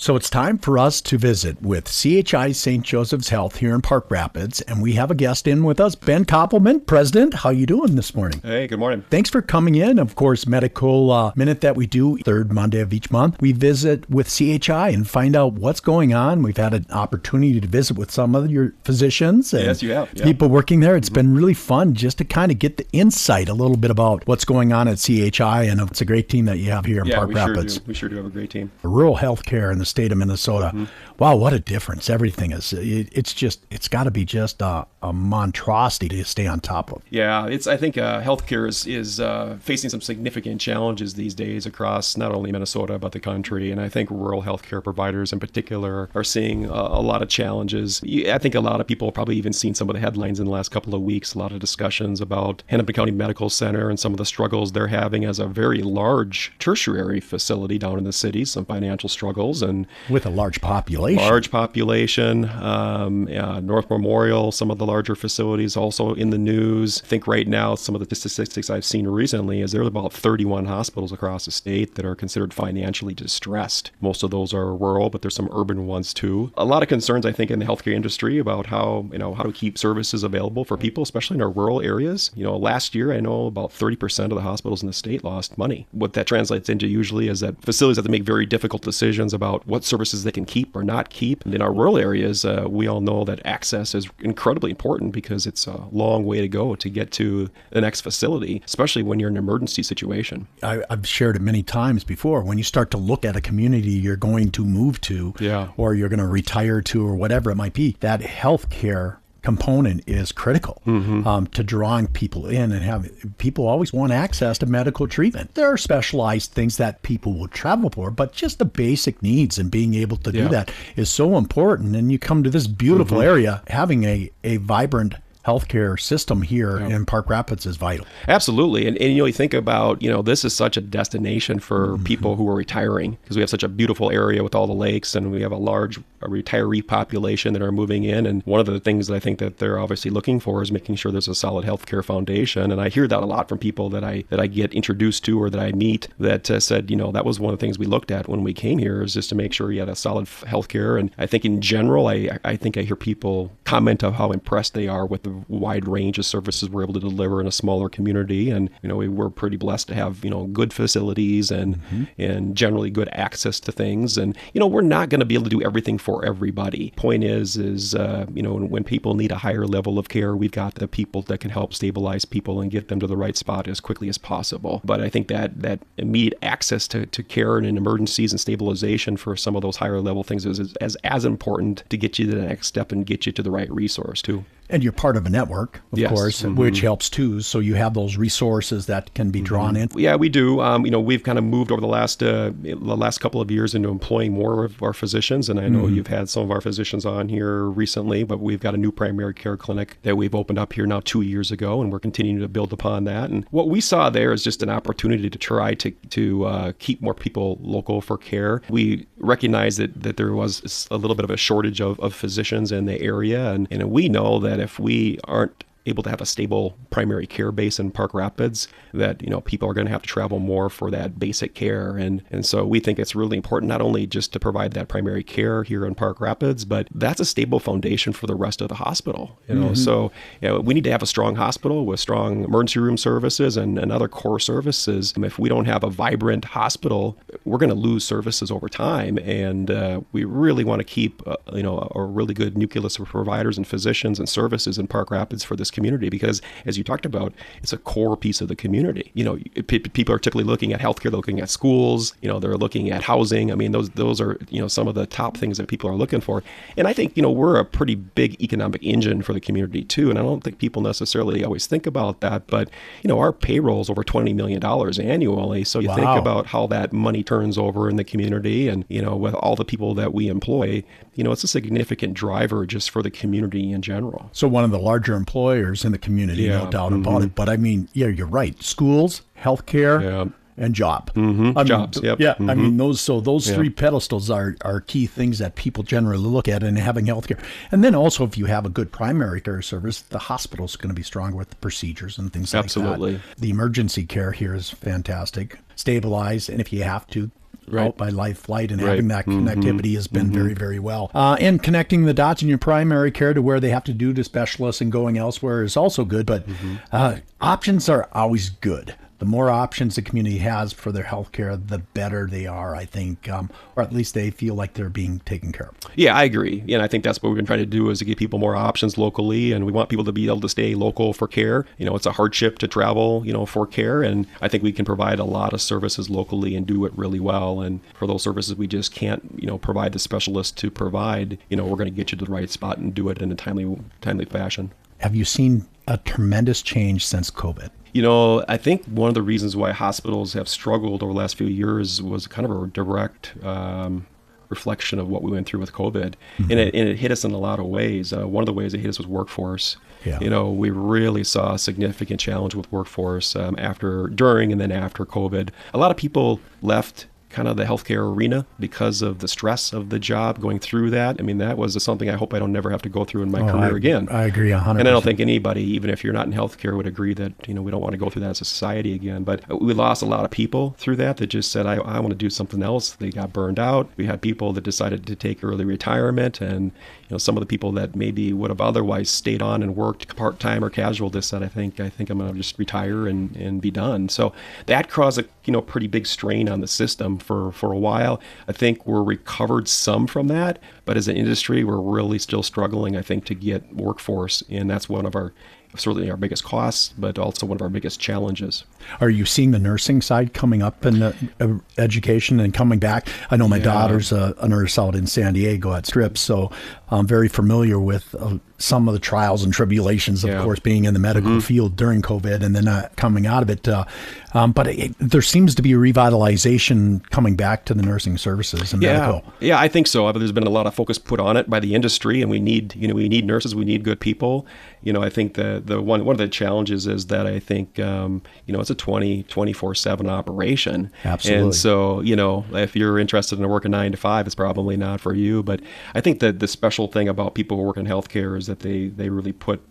So it's time for us to visit with CHI St. Joseph's Health here in Park Rapids, and we have a guest in with us, Ben Koppelman, President. How you doing this morning? Hey, good morning. Thanks for coming in. Of course, Medical Minute that we do third Monday of each month. We visit with CHI and find out what's going on. We've had an opportunity to visit with some of your physicians and Yes, you have. Yeah. people working there. It's been really fun just to kind of get the insight a little bit about what's going on at CHI, and it's a great team that you have here in Park Rapids. We sure do have a great team. Rural healthcare in the state of Minnesota. Wow, what a difference everything is. It's got to be just a monstrosity to stay on top of. Yeah, I think healthcare is facing some significant challenges these days across not only Minnesota but the country, and I think rural healthcare providers in particular are seeing a lot of challenges. I think a lot of people have probably even seen some of the headlines in the last couple of weeks. A lot of discussions about Hennepin County Medical Center and some of the struggles they're having as a very large tertiary facility down in the city. Some financial struggles and with a large population. North Memorial, some of the larger facilities also in the news. I think right now some of the statistics I've seen recently is there are about 31 hospitals across the state that are considered financially distressed. Most of those are rural, but there's some urban ones too. A lot of concerns, I think, in the healthcare industry about how to keep services available for people, especially in our rural areas. Last year I know about 30% of the hospitals in the state lost money. What that translates into usually is that facilities have to make very difficult decisions about what services they can keep or not keep. And in our rural areas, we all know that access is incredibly important because it's a long way to go to get to the next facility, especially when you're in an emergency situation. I've shared it many times before. When you start to look at a community you're going to move to, or you're going to retire to, or whatever it might be, that healthcare component is critical to drawing people in and have people always want access to medical treatment. There are specialized things that people will travel for, but just the basic needs and being able to do that is so important. And you come to this beautiful area, having a vibrant healthcare system here in Park Rapids is vital. Absolutely. And you think about, this is such a destination for people who are retiring because we have such a beautiful area with all the lakes and we have a large retiree population that are moving in. And one of the things that I think that they're obviously looking for is making sure there's a solid healthcare foundation. And I hear that a lot from people that I get introduced to or that I meet that said, that was one of the things we looked at when we came here is just to make sure you had a solid healthcare. And I think in general, I think I hear people comment of how impressed they are with the wide range of services we're able to deliver in a smaller community. And, we're pretty blessed to have, good facilities and generally good access to things. And, we're not going to be able to do everything for everybody. Point is, when people need a higher level of care, we've got the people that can help stabilize people and get them to the right spot as quickly as possible. But I think that immediate access to care and in emergencies and stabilization for some of those higher level things is as important to get you to the next step and get you to the right resource too. And you're part of a network, of course, which helps too. So you have those resources that can be drawn in. Yeah, we do. We've kind of moved over the last couple of years into employing more of our physicians. And I know you've had some of our physicians on here recently, but we've got a new primary care clinic that we've opened up here now 2 years ago, and we're continuing to build upon that. And what we saw there is just an opportunity to try to keep more people local for care. We recognized that there was a little bit of a shortage of physicians in the area, and we know that if we aren't able to have a stable primary care base in Park Rapids, that people are going to have to travel more for that basic care. And so we think it's really important not only just to provide that primary care here in Park Rapids, but that's a stable foundation for the rest of the hospital. So we need to have a strong hospital with strong emergency room services and other core services. If we don't have a vibrant hospital, we're going to lose services over time. And we really want to keep a really good nucleus of providers and physicians and services in Park Rapids for this community, because as you talked about, it's a core piece of the community. People are typically looking at healthcare, they're looking at schools, they're looking at housing. I mean, those are, some of the top things that people are looking for. And I think, we're a pretty big economic engine for the community too. And I don't think people necessarily always think about that, but, our payroll is over $20 million annually. So you think about how that money turns over in the community and, with all the people that we employ, it's a significant driver just for the community in general. So one of the larger employers in the community, no doubt about it. But I mean, you're right. Schools, healthcare, and job. Jobs, yep. Yeah, I mean, those three pedestals are key things that people generally look at in having healthcare. And then also, if you have a good primary care service, the hospital's going to be stronger with the procedures and things like that. Absolutely. The emergency care here is fantastic. Stabilized, and if you have to, out by life flight, and having that connectivity has been very, very well. And connecting the dots in your primary care to where they have to do to specialists and going elsewhere is also good, but options are always good. The more options the community has for their health care, the better they are, I think, or at least they feel like they're being taken care of. Yeah, I agree. And I think that's what we've been trying to do, is to give people more options locally. And we want people to be able to stay local for care. It's a hardship to travel, for care. And I think we can provide a lot of services locally and do it really well. And for those services we just can't, provide the specialists to provide, we're going to get you to the right spot and do it in a timely fashion. Have you seen a tremendous change since COVID? I think one of the reasons why hospitals have struggled over the last few years was kind of a direct reflection of what we went through with COVID. And it hit us in a lot of ways. One of the ways it hit us was workforce. Yeah. We really saw a significant challenge with workforce during and then after COVID. A lot of people left kind of the healthcare arena because of the stress of the job going through that. I mean, that was something I hope I don't never have to go through in my career again. I agree 100%. And I don't think anybody, even if you're not in healthcare, would agree that, we don't want to go through that as a society again. But we lost a lot of people through that just said, I want to do something else. They got burned out. We had people that decided to take early retirement, and some of the people that maybe would have otherwise stayed on and worked part-time or casual just said, I think I'm going to just retire and be done. So that caused a pretty big strain on the system for a while. I think we're recovered some from that, but as an industry, we're really still struggling, I think, to get workforce, and that's one of certainly our biggest costs, but also one of our biggest challenges. Are you seeing the nursing side coming up in the, education and coming back? I know my daughter's a nurse out in San Diego at Scripps, so I'm very familiar with some of the trials and tribulations, of course, being in the medical field during COVID and then coming out of it. But there seems to be a revitalization coming back to the nursing services and medical. Yeah, I think so. There's been a lot of focus put on it by the industry, and we need nurses, we need good people. I think the one of the challenges is that I think it's a 24/7 operation. Absolutely. And so if you're interested in working 9 to 5, it's probably not for you. But I think that the special thing about people who work in healthcare is that they really put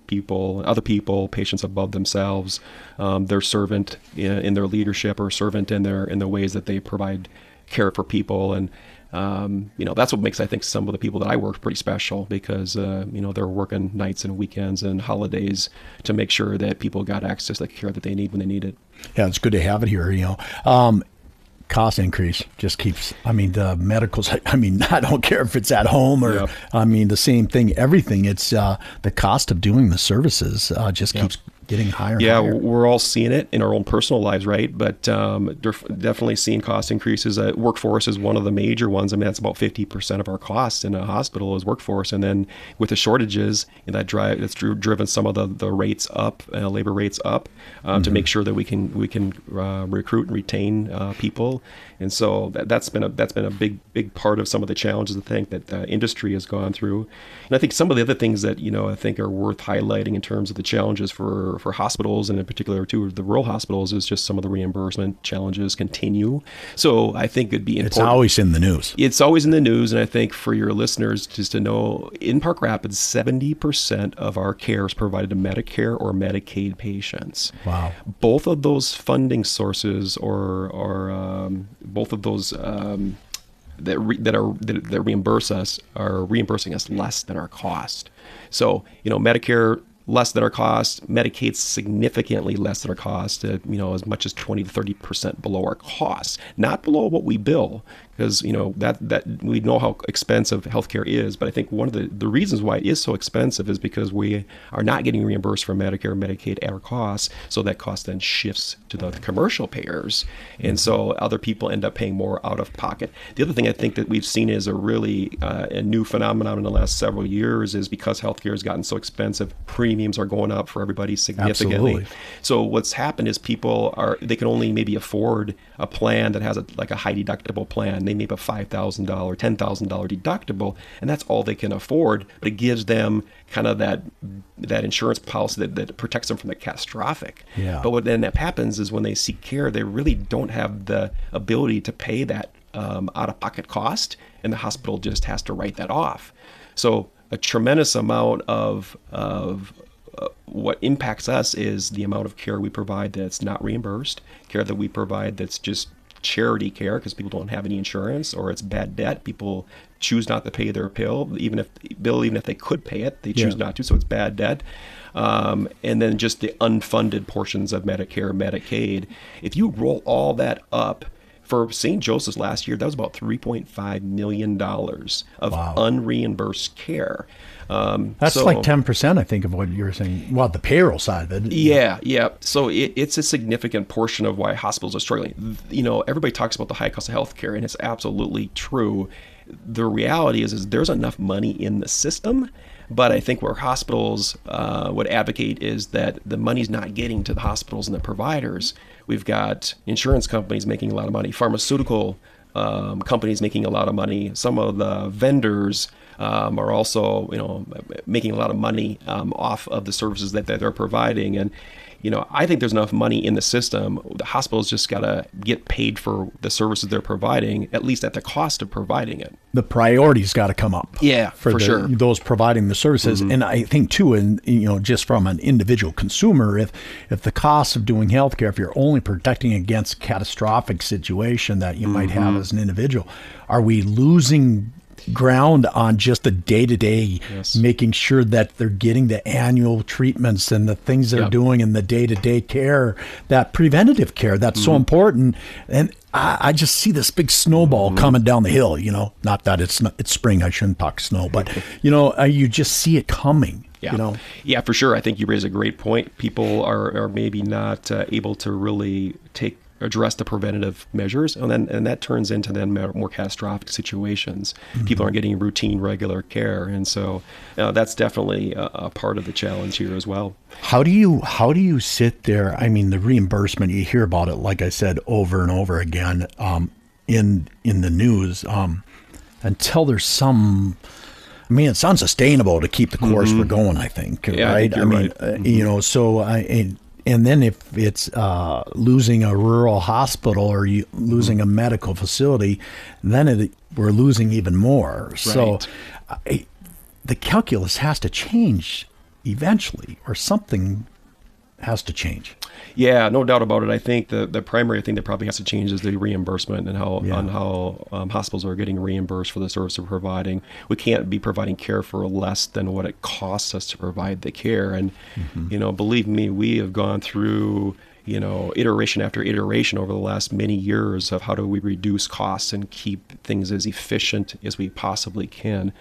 other people, patients above themselves. They're servant in their leadership, or servant in the ways that they provide care for people. And that's what makes, I think, some of the people that I work pretty special, because they're working nights and weekends and holidays to make sure that people got access to the care that they need when they need it. Yeah, it's good to have it here. Cost increase just keeps, the medicals, I don't care if it's at home or, the same thing, everything. It's the cost of doing the services just keeps getting higher. Yeah, and higher. We're all seeing it in our own personal lives, right? But definitely seeing cost increases. Workforce is one of the major ones. That's about 50% of our costs in a hospital is workforce. And then with the shortages, that's driven some of the rates up, labor rates up, to make sure that we can recruit and retain people. And so that's been a big part of some of the challenges, I think, that the industry has gone through. And I think some of the other things that I think are worth highlighting in terms of the challenges for hospitals, and in particular to the rural hospitals, is just some of the reimbursement challenges continue. So I think it'd be important. It's always in the news. It's always in the news, and I think for your listeners just to know, in Park Rapids, 70% of our care is provided to Medicare or Medicaid patients. Wow. Both of those funding sources, or both of those that reimburse us, are reimbursing us less than our cost. So Medicare less than our cost, Medicaid significantly less than our cost, as much as 20 to 30% below our costs, not below what we bill, because that we know how expensive healthcare is. But I think one of the reasons why it is so expensive is because we are not getting reimbursed for Medicare, Medicaid at our costs, so that cost then shifts to the commercial payers, and so other people end up paying more out of pocket. The other thing I think that we've seen is a really a new phenomenon in the last several years is because healthcare has gotten so expensive, premiums are going up for everybody significantly. Absolutely. So what's happened is they can only maybe afford a plan that has a high deductible plan. They may have a $5,000, $10,000 deductible, and that's all they can afford. But it gives them kind of that insurance policy that protects them from the catastrophic. Yeah. But what then that happens is when they seek care, they really don't have the ability to pay that out-of-pocket cost, and the hospital just has to write that off. So a tremendous amount of what impacts us is the amount of care we provide that's not reimbursed, care that we provide that's just charity care because people don't have any insurance, or it's bad debt. People choose not to pay their bill, even if they could pay it, they choose not to. So it's bad debt. And then just the unfunded portions of Medicare, Medicaid. If you roll all that up, for St. Joseph's last year, that was about $3.5 million of unreimbursed care. That's like 10%, I think, of what you're saying. Well, the payroll side of it. Yeah. So it's a significant portion of why hospitals are struggling. Everybody talks about the high cost of healthcare, and it's absolutely true. The reality is there's enough money in the system, but I think where hospitals would advocate is that the money's not getting to the hospitals and the providers. We've got insurance companies making a lot of money, pharmaceutical companies making a lot of money. Some of the vendors are also, making a lot of money off of the services that they're providing. And, I think there's enough money in the system. The hospitals just got to get paid for the services they're providing, at least at the cost of providing it. The priorities got to come up. Yeah, for sure. Those providing the services. And I think too, just from an individual consumer, if the cost of doing healthcare, if you're only protecting against catastrophic situation that you might have as an individual, are we losing ground on just the day-to-day, making sure that they're getting the annual treatments and the things they're doing in the day-to-day care, that preventative care that's so important? And I just see this big snowball coming down the hill, not that it's spring, I shouldn't talk snow, but you just see it coming. Yeah, for sure. I think you raise a great point. People are maybe not able to really address the preventative measures, and that turns into then more catastrophic situations. People aren't getting routine, regular care, and so that's definitely a part of the challenge here as well. How do you sit there? I mean, the reimbursement, you hear about it, like I said, over and over again in the news until there's some. I mean, it's unsustainable to keep the course we're going, I think, right? I mean, right. So and then if it's losing a rural hospital or losing a medical facility, then we're losing even more. Right. So the calculus has to change eventually, or something has to change. Yeah, no doubt about it. I think the primary thing that probably has to change is the reimbursement and how hospitals are getting reimbursed for the service they're providing. We can't be providing care for less than what it costs us to provide the care. And, believe me, we have gone through, iteration after iteration over the last many years of how do we reduce costs and keep things as efficient as we possibly can,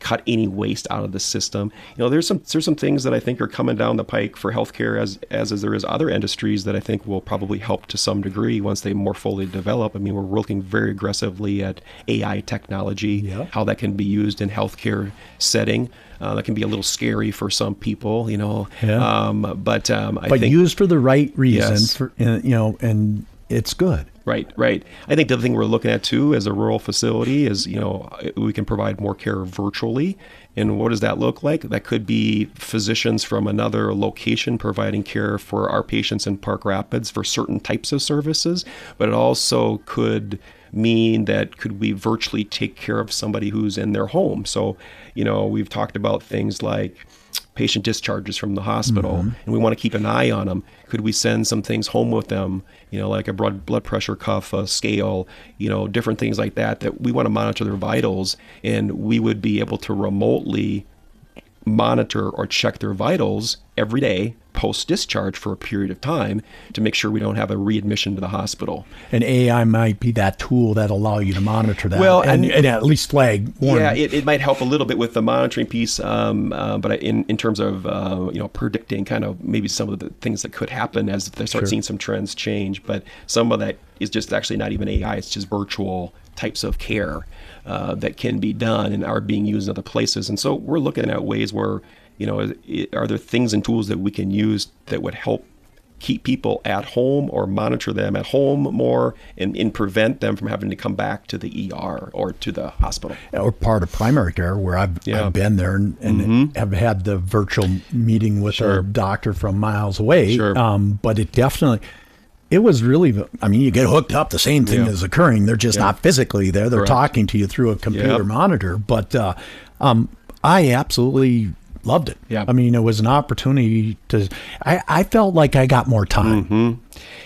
cut any waste out of the system. There's some things that I think are coming down the pike for healthcare as there is other industries that I think will probably help to some degree once they more fully develop. I mean, we're looking very aggressively at AI technology, how that can be used in healthcare setting. That can be a little scary for some people, but I think used for the right reason, and it's good. Right. I think the other thing we're looking at too as a rural facility is, we can provide more care virtually. And what does that look like? That could be physicians from another location providing care for our patients in Park Rapids for certain types of services, but it also could mean that could we virtually take care of somebody who's in their home. So, we've talked about things like patient discharges from the hospital, and we want to keep an eye on them. Could we send some things home with them, like a blood pressure cuff, a scale, different things like that we want to monitor their vitals, and we would be able to remotely monitor or check their vitals every day post-discharge for a period of time to make sure we don't have a readmission to the hospital. And AI might be that tool that allow you to monitor that, well, and at least flag warning. Yeah, it might help a little bit with the monitoring piece, but in terms of predicting kind of maybe some of the things that could happen as they start seeing some trends change. But some of that is just actually not even AI, it's just virtual types of care that can be done and are being used in other places. And so we're looking at ways where, are there things and tools that we can use that would help keep people at home or monitor them at home more and prevent them from having to come back to the ER or to the hospital. Or part of primary care where I've been there and have had the virtual meeting with a doctor from miles away. But it was really, you get hooked up, the same thing is occurring. They're just not physically there. They're talking to you through a computer monitor. But I absolutely loved it. Yeah. I mean, it was an opportunity to, I felt like I got more time.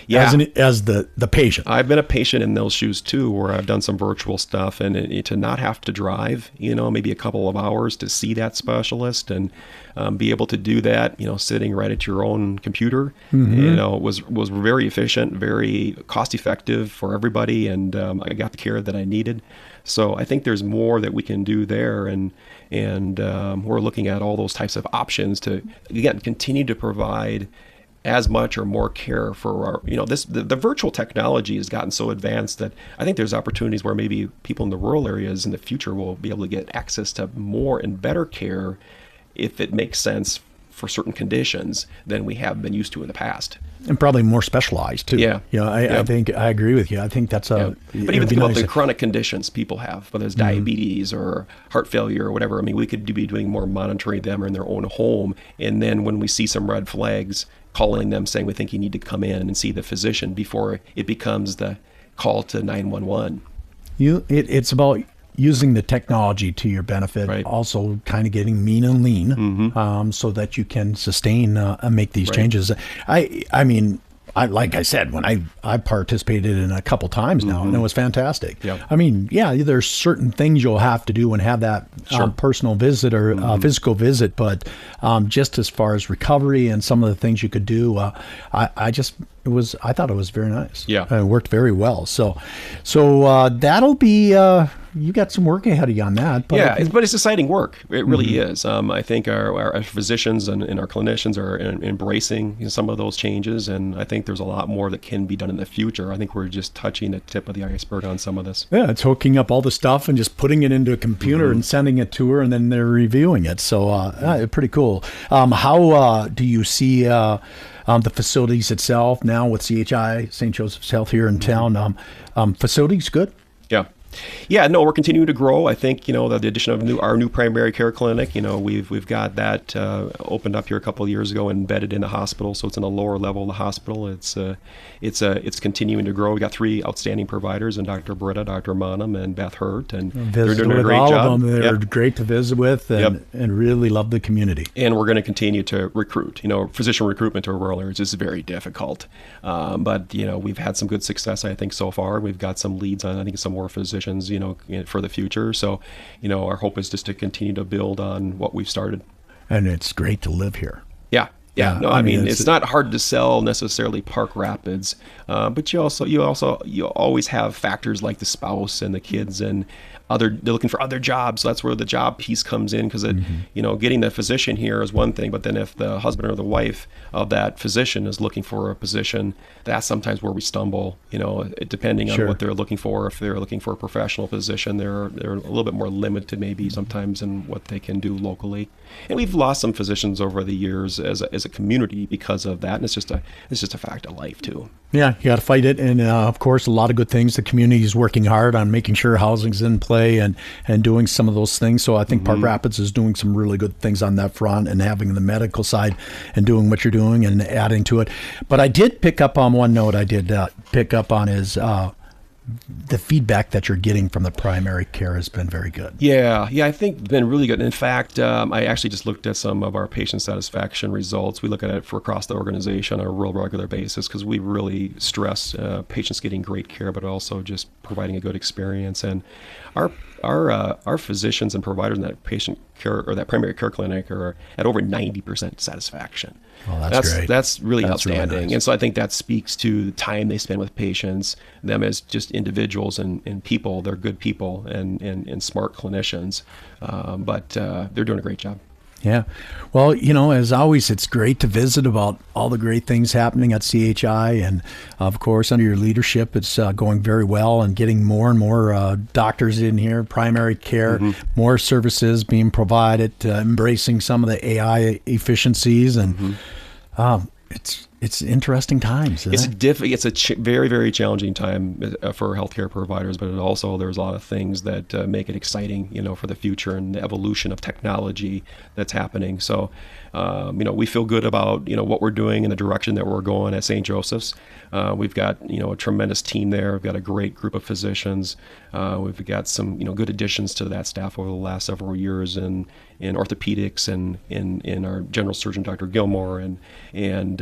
Yeah. As the patient. I've been a patient in those shoes too, where I've done some virtual stuff, and to not have to drive, maybe a couple of hours to see that specialist and be able to do that, sitting right at your own computer, was very efficient, very cost effective for everybody. And I got the care that I needed. So I think there's more that we can do there. And we're looking at all those types of options to, again, continue to provide as much or more care for our, the virtual technology has gotten so advanced that I think there's opportunities where maybe people in the rural areas in the future will be able to get access to more and better care if it makes sense for certain conditions than we have been used to in the past. And probably more specialized too. Yeah. I think I agree with you. I think that's But even think about the chronic conditions people have, whether it's diabetes or heart failure or whatever. I mean, we could be doing more monitoring them in their own home. And then when we see some red flags, calling them saying, we think you need to come in and see the physician before it becomes the call to 911. It's about using the technology to your benefit, right. Also kind of getting mean and lean, so that you can sustain and make these changes. I mean, like I said, when I participated in a couple times now, and it was fantastic. Yep. I mean, there's certain things you'll have to do and have that personal visit or physical visit, but just as far as recovery and some of the things you could do, I thought it was very nice. Yeah, it worked very well. So that'll be. You got some work ahead of you on that. But but it's exciting work. It really is. I think our physicians and our clinicians are embracing some of those changes, and I think there's a lot more that can be done in the future. I think we're just touching the tip of the iceberg on some of this. Yeah, it's hooking up all the stuff and just putting it into a computer and sending it to her, and then they're reviewing it. So pretty cool. How do you see the facilities itself now with CHI, St. Joseph's Health here in town? Facilities good? Yeah, no, we're continuing to grow. I think, the addition of our new primary care clinic, we've got that opened up here a couple of years ago, embedded in the hospital. So it's in the lower level of the hospital. It's continuing to grow. We got 3 outstanding providers, and Dr. Britta, Dr. Monum, and Beth Hurt, and they're doing a great all job. Of them. They're great to visit with, and really love the community. And we're going to continue to recruit. Physician recruitment to rural areas is very difficult, but we've had some good success, I think, so far. We've got some leads on, I think, some more physicians, for the future. So, our hope is just to continue to build on what we've started. And it's great to live here. Yeah. No, I mean, it's not hard to sell necessarily Park Rapids, but you always have factors like the spouse and the kids and they're looking for other jobs. So that's where the job piece comes in, because getting the physician here is one thing, but then if the husband or the wife of that physician is looking for a position, that's sometimes where we stumble. Depending on what they're looking for. If they're looking for a professional position, they're a little bit more limited maybe sometimes in what they can do locally. And we've lost some physicians over the years as a community because of that, and it's just a fact of life too. Yeah, you got to fight it, and of course, a lot of good things. The community is working hard on making sure housing's in play and doing some of those things. So I think Park Rapids is doing some really good things on that front, and having the medical side and doing what you're doing and adding to it. But I did pick up on one note. I did pick up on is the feedback that you're getting from the primary care has been very good. Yeah, I think it's been really good. In fact, I actually just looked at some of our patient satisfaction results. We look at it for across the organization on a real regular basis, because we really stress patients getting great care, but also just providing a good experience. And our physicians and providers in that patient care or that primary care clinic are at over 90% satisfaction. Oh, that's great. That's really outstanding. Really nice. And so I think that speaks to the time they spend with patients, them as just individuals and people. They're good people and smart clinicians, but they're doing a great job. Yeah. Well, as always, it's great to visit about all the great things happening at CHI. And, of course, under your leadership, it's going very well and getting more and more doctors in here, primary care, more services being provided, embracing some of the AI efficiencies. And It's interesting times. Isn't it? It's a very, very challenging time for healthcare providers, but there's a lot of things that make it exciting, for the future and the evolution of technology that's happening. So, we feel good about, what we're doing and the direction that we're going at St. Joseph's. We've got, a tremendous team there. We've got a great group of physicians. We've got some, good additions to that staff over the last several years in orthopedics and in our general surgeon, Dr. Gilmore, and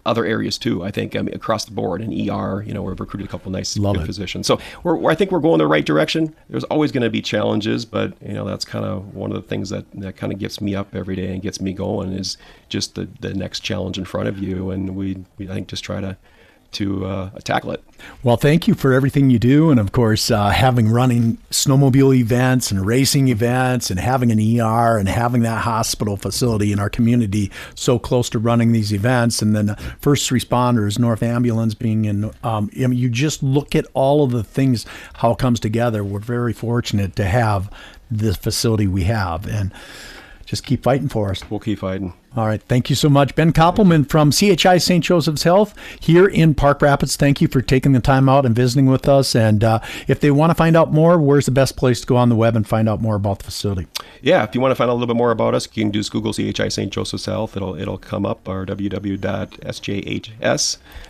other areas too. I think across the board in ER, we've recruited a couple of nice good physicians. So I think we're going the right direction. There's always going to be challenges, but that's kind of one of the things that kind of gets me up every day and gets me going is just the next challenge in front of you, and we I think just try to tackle it. Well, thank you for everything you do. And of course, running snowmobile events and racing events and having an ER and having that hospital facility in our community so close to running these events. And then first responders, North Ambulance being in, you just look at all of the things, how it comes together. We're very fortunate to have this facility we have, and just keep fighting for us. We'll keep fighting. All right. Thank you so much. Ben Koppelman from CHI St. Joseph's Health here in Park Rapids. Thank you for taking the time out and visiting with us. And if they want to find out more, where's the best place to go on the web and find out more about the facility? Yeah, if you want to find out a little bit more about us, you can just Google CHI St. Joseph's Health. It'll come up, or www.sjhs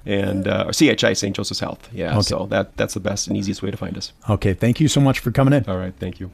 and or CHI St. Joseph's Health. Yeah, okay. So that's the best and easiest way to find us. Okay. Thank you so much for coming in. All right. Thank you.